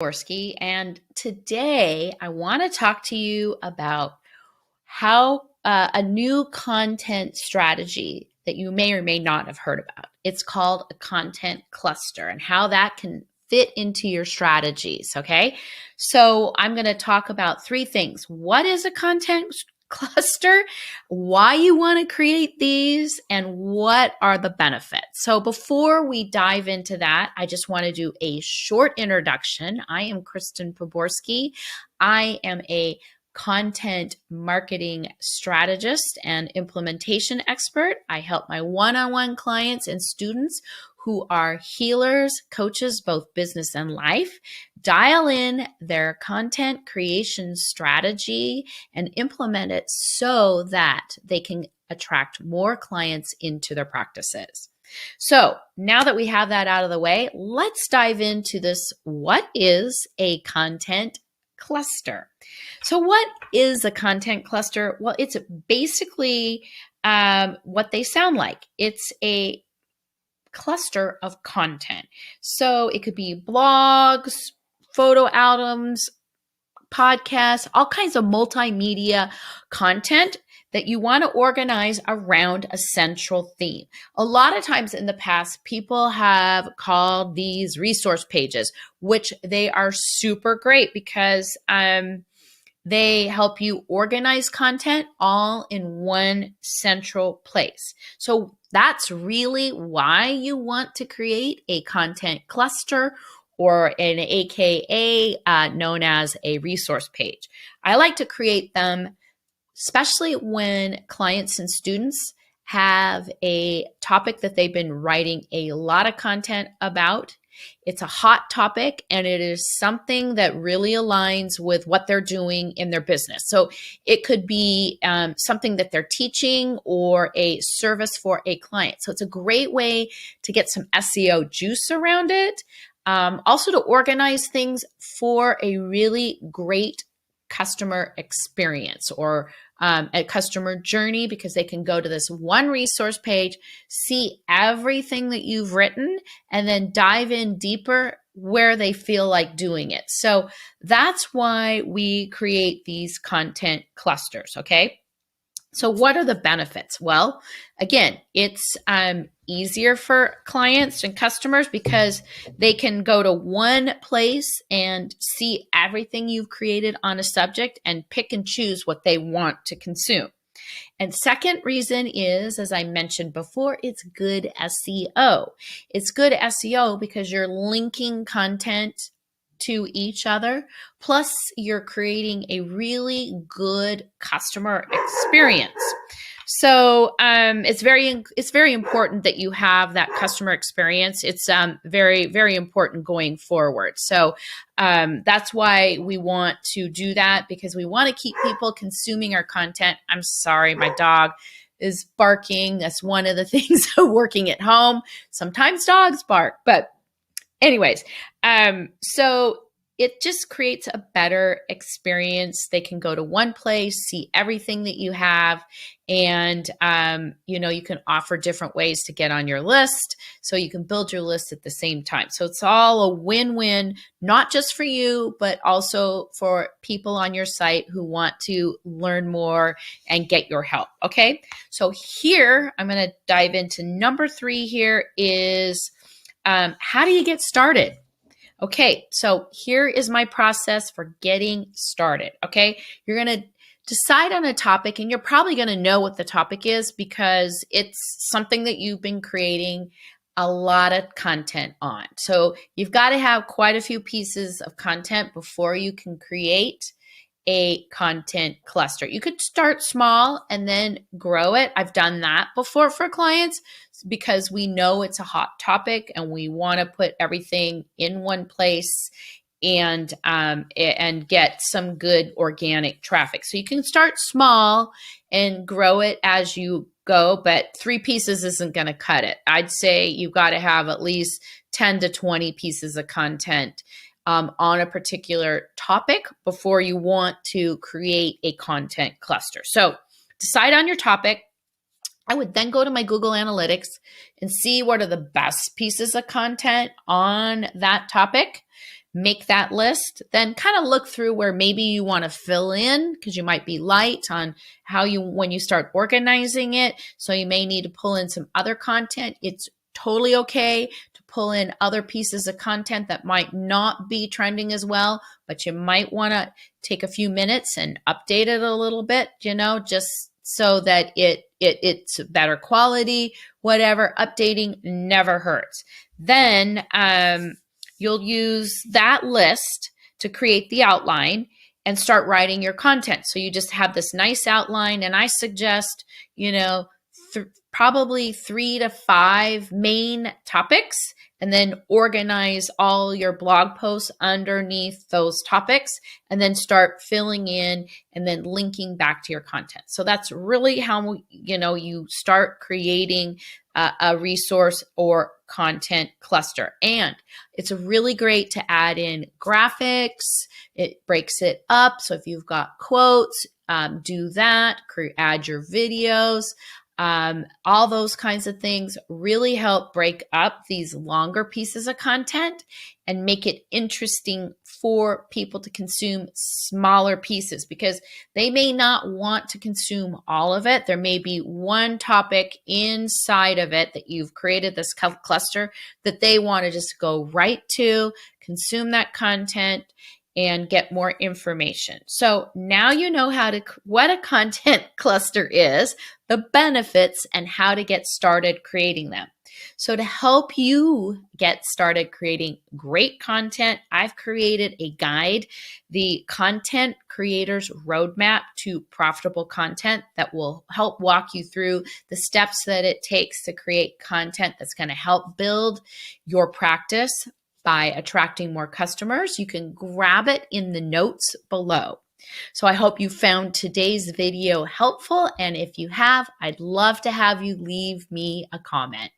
Poborsky, and today I want to talk to you about how a new content strategy that you may or may not have heard about. It's called a content cluster and how that can fit into your strategies. Okay. So I'm going to talk about three things. What is a content cluster, why you want to create these, and what are the benefits. So before we dive into that, I just want to do a short introduction. I am Kristen Poborsky. I am a content marketing strategist and implementation expert. I help my one-on-one clients and students who are healers, coaches, both business and life, dial in their content creation strategy and implement it so that they can attract more clients into their practices. So now that we have that out of the way, let's dive into this. What is a content cluster? So what is a content cluster? Well, it's basically what they sound like. It's a cluster of content. So it could be blogs, photo albums, podcasts, all kinds of multimedia content that you want to organize around a central theme. A lot of times in the past, people have called these resource pages, which they are super great because they help you organize content all in one central place. So that's really why you want to create a content cluster or an AKA known as a resource page. I like to create them, especially when clients and students have a topic that they've been writing a lot of content about. It's a hot topic and it is something that really aligns with what they're doing in their business. So it could be something that they're teaching or a service for a client. So it's a great way to get some SEO juice around it. Also to organize things for a really great customer experience or a customer journey, because they can go to this one resource page, see everything that you've written, and then dive in deeper where they feel like doing it. So that's why we create these content clusters, okay? So what are the benefits? Well, again, it's easier for clients and customers because they can go to one place and see everything you've created on a subject and pick and choose what they want to consume. And second reason is, as I mentioned before, it's good SEO. It's good SEO because you're linking content to each other. Plus, you're creating a really good customer experience. So it's very important that you have that customer experience. It's very, very important going forward. So that's why we want to do that, because we want to keep people consuming our content. I'm sorry, my dog is barking. That's one of the things of working at home. Sometimes dogs bark, but anyways, so it just creates a better experience. They can go to one place, see everything that you have, and you can offer different ways to get on your list, so you can build your list at the same time. So it's all a win-win, not just for you, but also for people on your site who want to learn more and get your help. Okay, so here I'm going to dive into number 3. Here is how do you get started? Okay, so here is my process for getting started. Okay, you're going to decide on a topic, and you're probably going to know what the topic is because it's something that you've been creating a lot of content on. So you've got to have quite a few pieces of content before you can create a content cluster. You could start small and then grow it. I've done that before for clients because we know it's a hot topic and we want to put everything in one place and get some good organic traffic. So you can start small and grow it as you go, but 3 pieces isn't going to cut it. I'd say you've got to have at least 10 to 20 pieces of content on a particular topic before you want to create a content cluster. So decide on your topic. I would then go to my Google Analytics and see what are the best pieces of content on that topic. make that list, then kind of look through where maybe you want to fill in because you might be light on how you, when you start organizing it. So you may need to pull in some other content. It's totally okay to pull in other pieces of content that might not be trending as well, but you might want to take a few minutes and update it a little bit, just so that it's better quality, whatever. Updating never hurts. Then you'll use that list to create the outline and start writing your content. So you just have this nice outline, and I suggest, probably 3 to 5 main topics, and then organize all your blog posts underneath those topics, and then start filling in and then linking back to your content. So that's really how, you start creating a resource or content cluster. And it's really great to add in graphics. It breaks it up. So if you've got quotes, do that, add your videos. All those kinds of things really help break up these longer pieces of content and make it interesting for people to consume smaller pieces, because they may not want to consume all of it. There may be one topic inside of it that you've created this cluster that they want to just go right to, consume that content, and get more information. So now you know what a content cluster is, the benefits, and how to get started creating them. So to help you get started creating great content, I've created a guide, the Content Creators Roadmap to Profitable Content, that will help walk you through the steps that it takes to create content that's going to help build your practice by attracting more customers. You can grab it in the notes below. So I hope you found today's video helpful. And if you have, I'd love to have you leave me a comment.